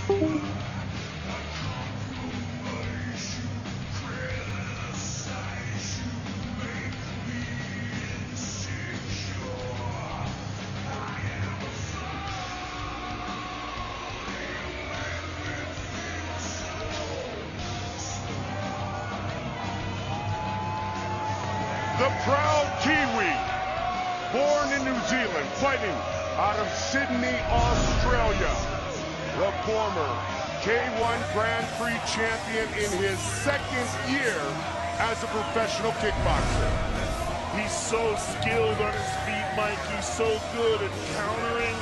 The proud Kiwi, born in New Zealand, fighting out of Sydney, Australia. The former K1 Grand Prix champion in his second year as a professional kickboxer. He's so skilled on his feet, Mike. He's so good at countering.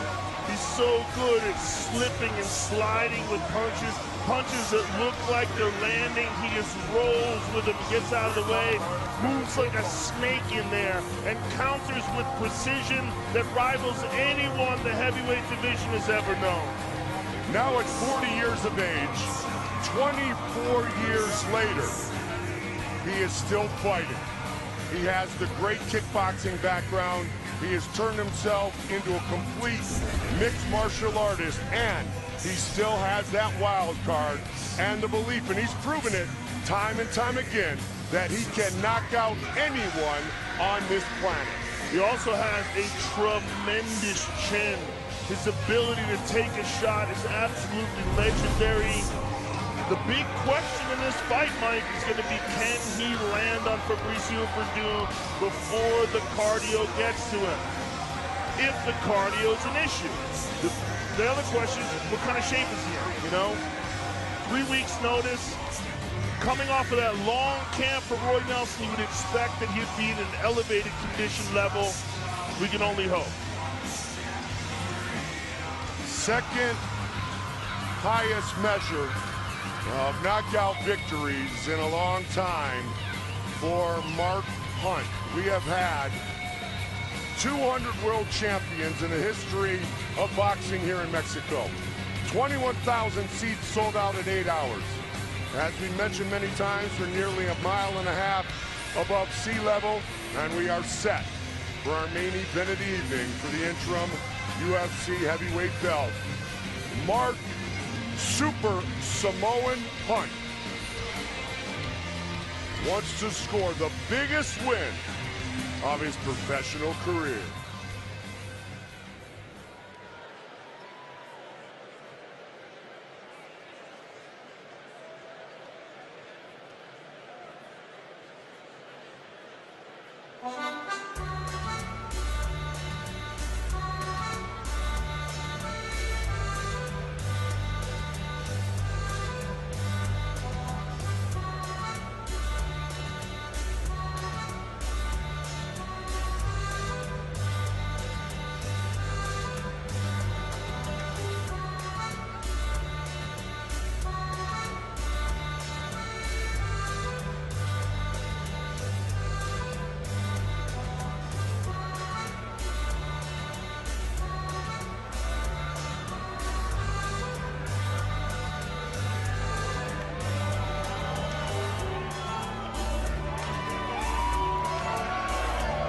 He's so good at slipping and sliding with punches. Punches that look like they're landing. He just rolls with them, gets out of the way, moves like a snake in there, and counters with precision that rivals anyone the heavyweight division has ever known. Now at 40 years of age, 24 years later, he is still fighting. He has the great kickboxing background. He has turned himself into a complete mixed martial artist, and he still has that wild card and the belief, and he's proven it time and time again, that he can knock out anyone on this planet. He also has a tremendous chin. His ability to take a shot is absolutely legendary. The big question in this fight, Mike, is going to be, can he land on Fabricio Verdun before the cardio gets to him? If the cardio is an issue. The other question is, what kind of shape is he in, you know? 3 weeks notice. Coming off of that long camp for Roy Nelson, you would expect that he'd be in an elevated condition level. We can only hope. Second highest measure of knockout victories in a long time for Mark Hunt. We have had 200 world champions in the history of boxing here in Mexico. 21,000 seats sold out in 8 hours. As we mentioned many times, we're nearly 1.5 miles above sea level, and we are set for our main event of the evening for the interim UFC heavyweight belt. Mark Super Samoan Hunt wants to score the biggest win of his professional career.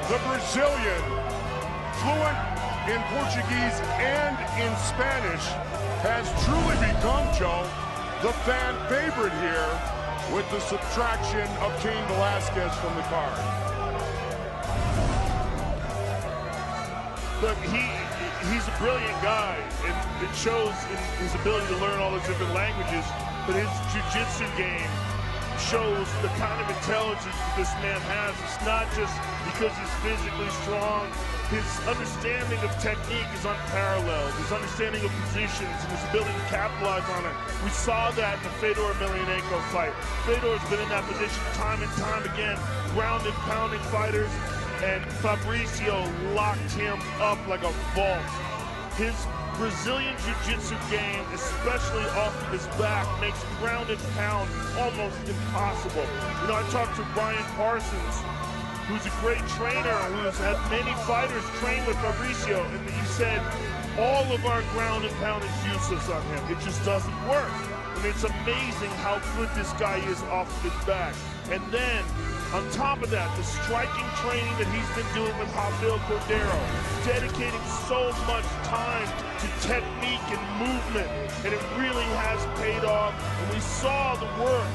The Brazilian, fluent in Portuguese and in Spanish, has truly become, Joe, the fan favorite here with the subtraction of Cain Velasquez from the card. Look, he's a brilliant guy, and it shows in his ability to learn all those different languages, but his jiu-jitsu game shows the kind of intelligence that this man has. It's not just because he's physically strong. His understanding of technique is unparalleled. His understanding of positions and his ability to capitalize on it. We saw that in the Fedor Emelianenko fight. Fedor's been in that position time and time again, ground and pounding fighters, and Fabricio locked him up like a vault. His Brazilian Jiu-Jitsu game, especially off of his back, makes ground and pound almost impossible. You know, I talked to Brian Parsons, who's a great trainer, who's had many fighters train with Fabricio, and he said, all of our ground and pound is useless on him. It just doesn't work. And it's amazing how good this guy is off of his back. And then, on top of that, the striking training that he's been doing with Cordero, dedicating so much time to technique and movement, and it really has paid off. And we saw the work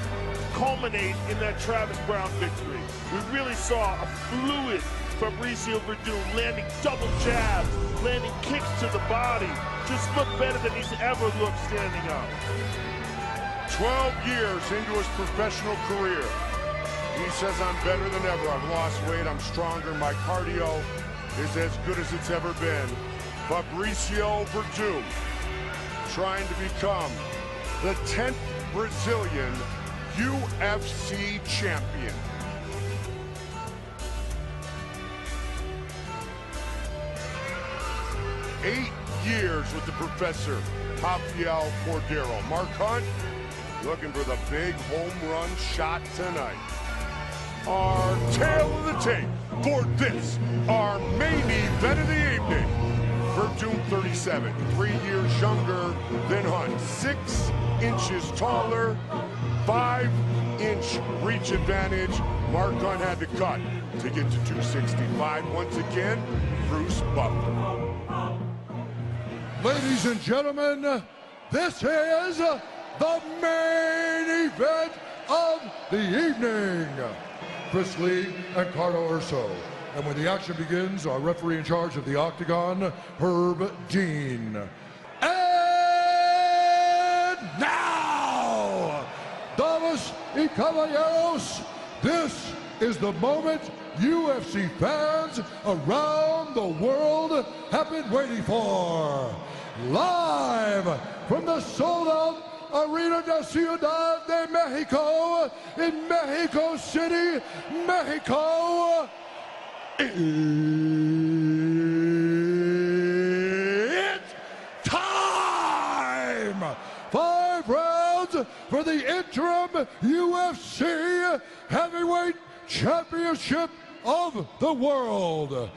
culminate in that Travis Brown victory. We really saw a fluid Fabricio Verdum landing double jabs, landing kicks to the body. Just looked better than he's ever looked standing up. 12 years into his professional career. He says, I'm better than ever. I've lost weight, I'm stronger, my cardio is as good as it's ever been. Fabricio Verdum trying to become the 10th Brazilian UFC champion. Eight years with the professor, Rafael Cordero. Mark Hunt looking for the big home run shot tonight. Our tail of the tape for this, our main event of the evening. Verdum 37, 3 years younger than Hunt, 6 inches taller, 5-inch reach advantage. Mark Hunt had to cut to get to 265. Once again, Bruce Butler. Ladies and gentlemen, this is the main event of the evening. Chris Lee and Carlo Urso. And when the action begins, our referee in charge of the Octagon, Herb Dean. And now, damas y caballeros, this is the moment UFC fans around the world have been waiting for. Live from the sold-out Arena de Ciudad de Mexico in Mexico City, Mexico. It's time! 5 rounds for the interim UFC Heavyweight Championship of the World.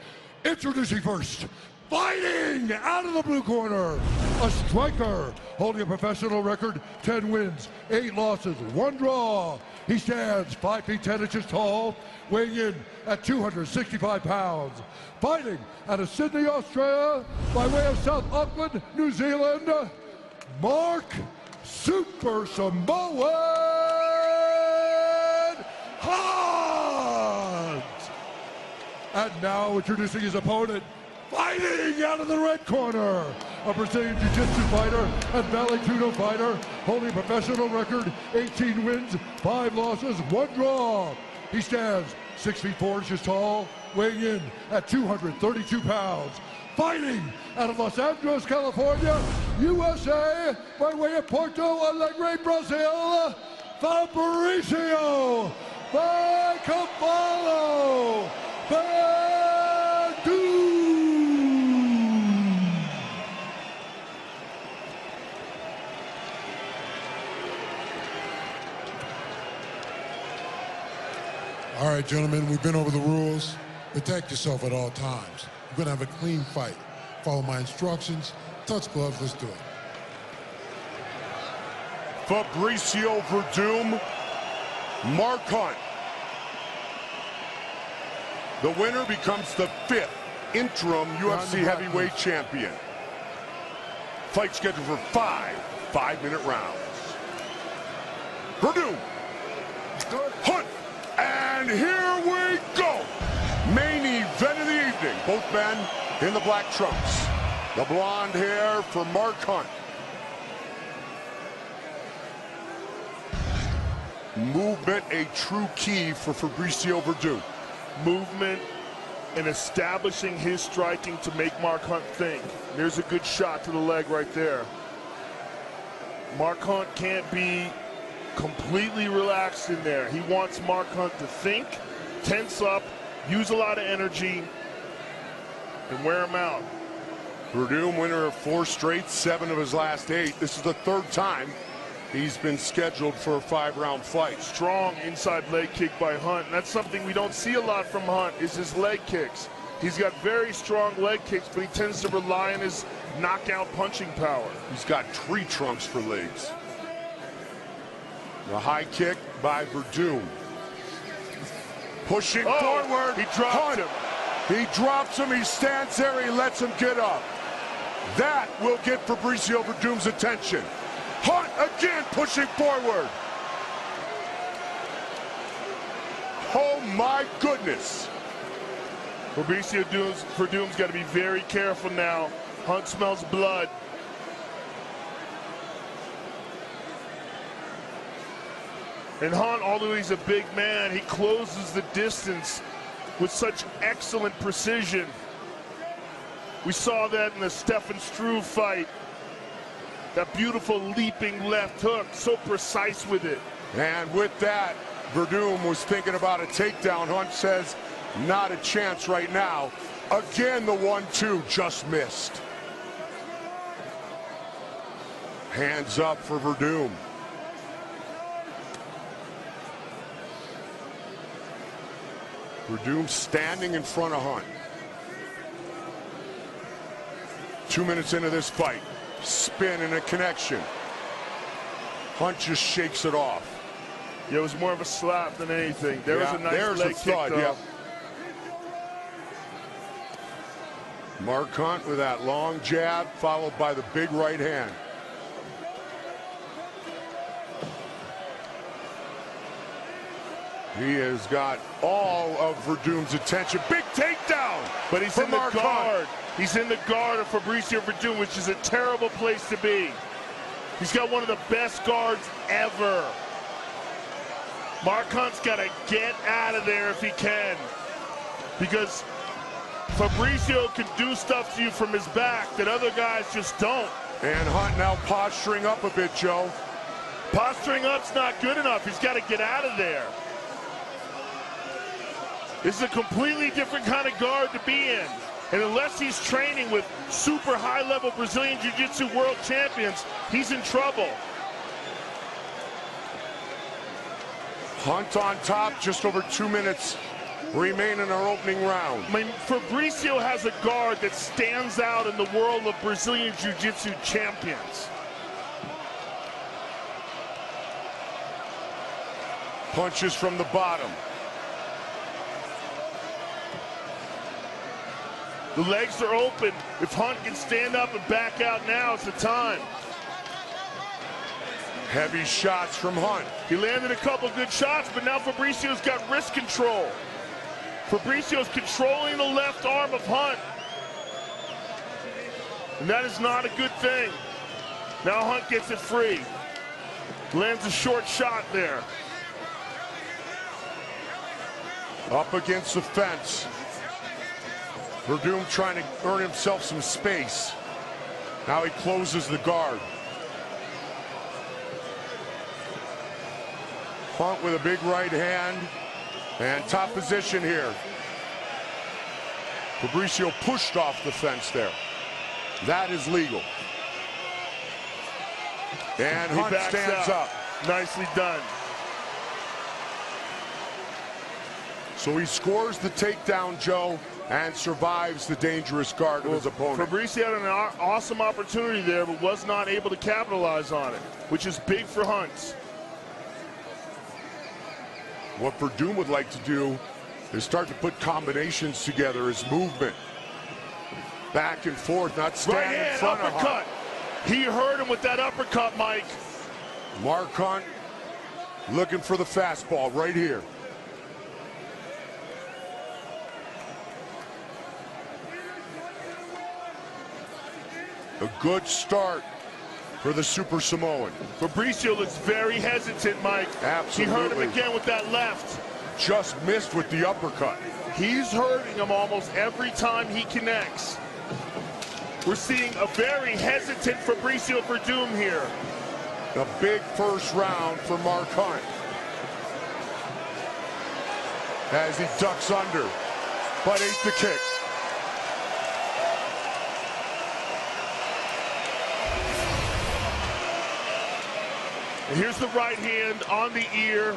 Introducing first, fighting out of the blue corner, a striker holding a professional record, 10 wins, 8 losses, 1 draw. He stands 5 feet 10 inches tall, weighing in at 265 pounds. Fighting out of Sydney, Australia, by way of South Auckland, New Zealand, Mark Super Samoan Hart. And now introducing his opponent, fighting out of the red corner, a Brazilian Jiu-Jitsu fighter and Vale Tudo fighter, holding a professional record, 18 wins, 5 losses, 1 draw. He stands 6 feet 4 inches tall, weighing in at 232 pounds. Fighting out of Los Angeles, California, USA, by way of Porto Alegre, Brazil, Fabricio by Cavallo Verdum. All right, gentlemen, we've been over the rules. Protect yourself at all times. We're gonna have a clean fight. Follow my instructions. Touch gloves, let's do it. Fabricio Verdum, Mark Hunt. The winner becomes the 5th interim UFC heavyweight champion. Fight scheduled for 5 5-minute rounds. Verdum, Hunt, and here we go. Main event of the evening. Both men in the black trunks. The blonde hair for Mark Hunt. Movement, a true key for Fabricio Verdum. Movement and establishing his striking to make Mark Hunt think. There's a good shot to the leg right there. Mark Hunt can't be completely relaxed in there. He wants Mark Hunt to think, tense up, use a lot of energy, and wear him out. Verdum, winner of 4 straight, 7 of his last 8. This is the 3rd time he's been scheduled for a 5-round fight. Strong inside leg kick by Hunt. And that's something we don't see a lot from Hunt, is his leg kicks. He's got very strong leg kicks, but he tends to rely on his knockout punching power. He's got tree trunks for legs. The high kick by Verdum. Pushing forward. He dropped him. He drops him. He stands there. He lets him get up. That will get Fabricio Verdum's attention. Hunt again pushing forward. Oh my goodness. Fabricio Verdum's got to be very careful now. Hunt smells blood. And Hunt, although he's a big man, he closes the distance with such excellent precision. We saw that in the Stefan Struve fight. That beautiful leaping left hook, so precise with it. And with that, Verdum was thinking about a takedown. Hunt says, not a chance right now. Again, the 1-2 just missed. Hands up for Verdum. Verdum standing in front of Hunt. 2 minutes into this fight. Spin and a connection. Hunt just shakes it off. Yeah, it was more of a slap than anything. There was a nice leg kick, though. Yeah. Mark Hunt with that long jab, followed by the big right hand. He has got all of Verdum's attention. Big takedown! But he's in the guard. He's in the guard of Fabricio Verdum, which is a terrible place to be. He's got one of the best guards ever. Mark Hunt's got to get out of there if he can. Because Fabricio can do stuff to you from his back that other guys just don't. And Hunt now posturing up a bit, Joe. Posturing up's not good enough. He's got to get out of there. This is a completely different kind of guard to be in. And unless he's training with super high-level Brazilian Jiu-Jitsu world champions, he's in trouble. Hunt on top, just over 2 minutes remain in our opening round. I mean, Fabricio has a guard that stands out in the world of Brazilian Jiu-Jitsu champions. Punches from the bottom. The legs are open. If Hunt can stand up and back out now, it's the time. Heavy shots from Hunt. He landed a couple good shots, but now Fabricio's got wrist control. Fabricio's controlling the left arm of Hunt. And that is not a good thing. Now Hunt gets it free. Lands a short shot there. Up against the fence. Verdum trying to earn himself some space. Now he closes the guard. Hunt with a big right hand. And top position here. Fabricio pushed off the fence there. That is legal. And Hunt stands up. Nicely done. So he scores the takedown, Joe, and survives the dangerous guard of his opponent. Fabricio had an awesome opportunity there, but was not able to capitalize on it, which is big for Hunt. What Verdum would like to do is start to put combinations together, his movement. Back and forth, not stand in front of Hunt. He hurt him with that uppercut, Mike. Mark Hunt looking for the fastball right here. A good start for the Super Samoan. Fabricio looks very hesitant, Mike. Absolutely. He hurt him again with that left. Just missed with the uppercut. He's hurting him almost every time he connects. We're seeing a very hesitant Fabricio Verdum here. A big first round for Mark Hunt. As he ducks under, but ate the kick. And here's the right hand on the ear.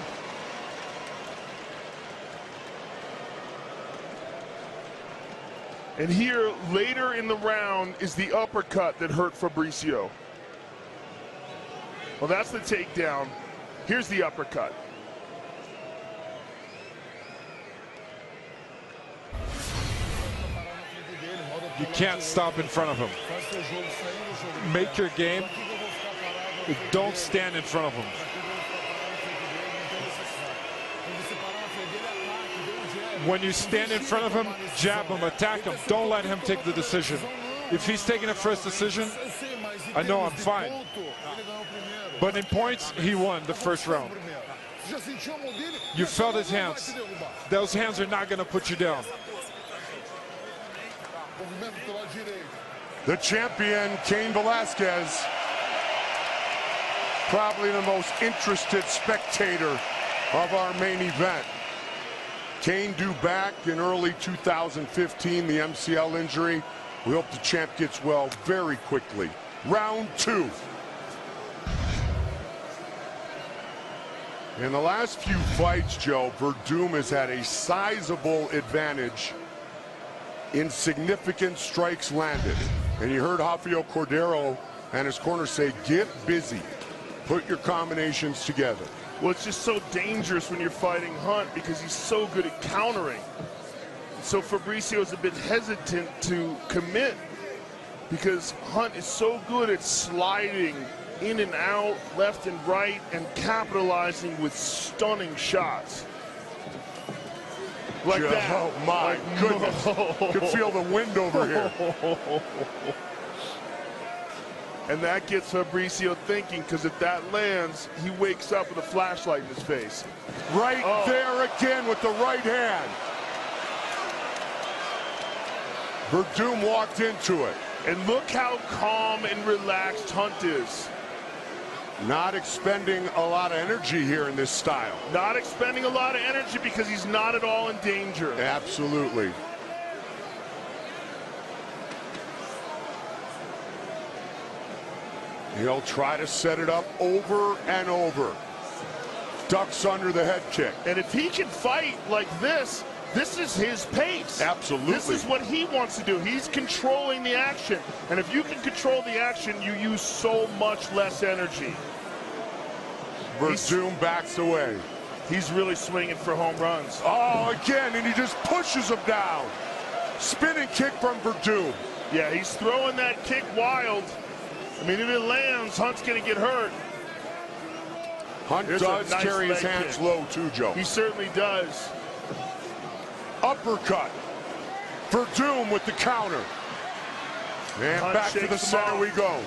And here, later in the round, is the uppercut that hurt Fabricio. Well, that's the takedown. Here's the uppercut. You can't stop in front of him. Make your game. Don't stand in front of him. When you stand in front of him, jab him, attack him. Don't let him take the decision. If he's taking the first decision, I know I'm fine. But in points, he won the first round. You felt his hands. Those hands are not going to put you down. The champion, Cain Velasquez, probably the most interested spectator of our main event. Cain due back in early 2015, the MCL injury. We hope the champ gets well very quickly. Round 2. In the last few fights, Joe, Verdum has had a sizable advantage in significant strikes landed. And you heard Rafael Cordero and his corner say, get busy. Put your combinations together. Well, it's just so dangerous when you're fighting Hunt because he's so good at countering. So Fabricio's a bit hesitant to commit because Hunt is so good at sliding in and out, left and right, and capitalizing with stunning shots. Like that. Oh, my goodness. Could feel the wind over here. And that gets Fabricio thinking, because if that lands, he wakes up with a flashlight in his face. Right there again with the right hand. Verdum walked into it. And look how calm and relaxed Hunt is. Not expending a lot of energy here in this style. Not expending a lot of energy because he's not at all in danger. Absolutely. He'll try to set it up over and over. Ducks under the head kick. And if he can fight like this, this is his pace. Absolutely. This is what he wants to do. He's controlling the action. And if you can control the action, you use so much less energy. Verdum backs away. He's really swinging for home runs. Oh, again, and he just pushes him down. Spinning kick from Verdum. Yeah, he's throwing that kick wild. I mean, if it lands, Hunt's going to get hurt. Hunt does carry his hands low, too, Joe. He certainly does. Uppercut. Verdum with the counter. And Hunt back to the center we go.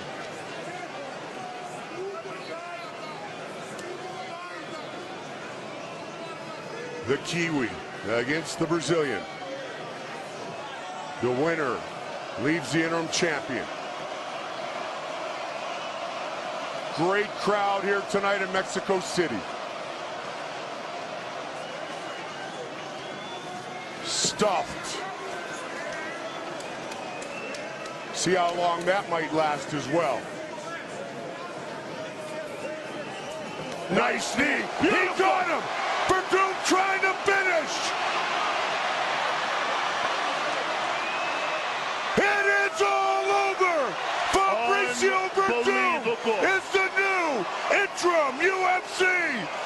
The Kiwi against the Brazilian. The winner leaves the interim champion. Great crowd here tonight in Mexico City. Stuffed. See how long that might last as well. Nice knee. He got him. Verdum trying to finish. It is all over. Fabricio Verdum is the new interim UFC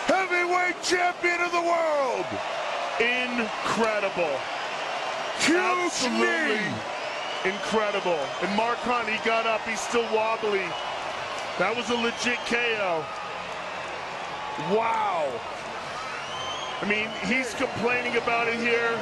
heavyweight champion of the world. Incredible. Huge knee. Incredible. And Mark Hunt, he got up. He's still wobbly. That was a legit KO. Wow. I mean, he's complaining about it here.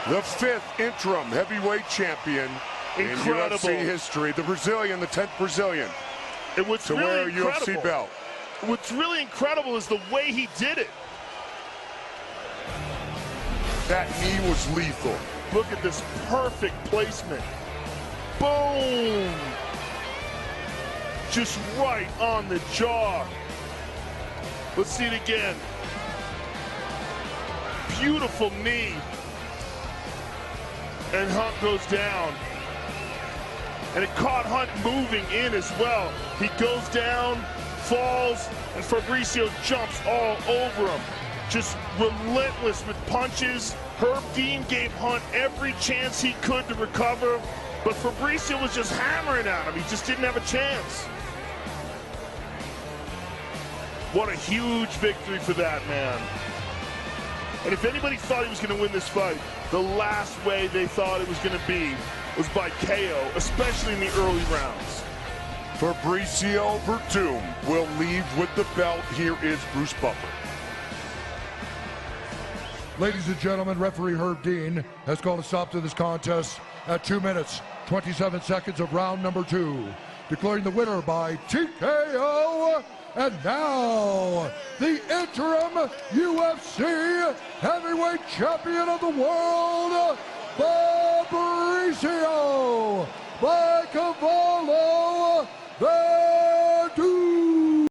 The 5th interim heavyweight champion in UFC history. The Brazilian, the 10th Brazilian to wear a UFC belt. What's really incredible is the way he did it. That knee was lethal. Look at this perfect placement. Boom! Just right on the jaw. Let's see it again. Beautiful knee. And Hunt goes down. And it caught Hunt moving in as well. He goes down, falls, and Fabricio jumps all over him. just relentless with punches. Herb Dean gave Hunt every chance he could to recover, but Fabricio was just hammering at him. He just didn't have a chance. What a huge victory for that man. And if anybody thought he was going to win this fight, the last way they thought it was going to be was by KO, especially in the early rounds. Fabricio Verdum will leave with the belt. Here is Bruce Buffer. Ladies and gentlemen, referee Herb Dean has called a stop to this contest at 2 minutes, 27 seconds of round number 2, declaring the winner by TKO. And now, the interim UFC heavyweight champion of the world, Fabricio by Cavallo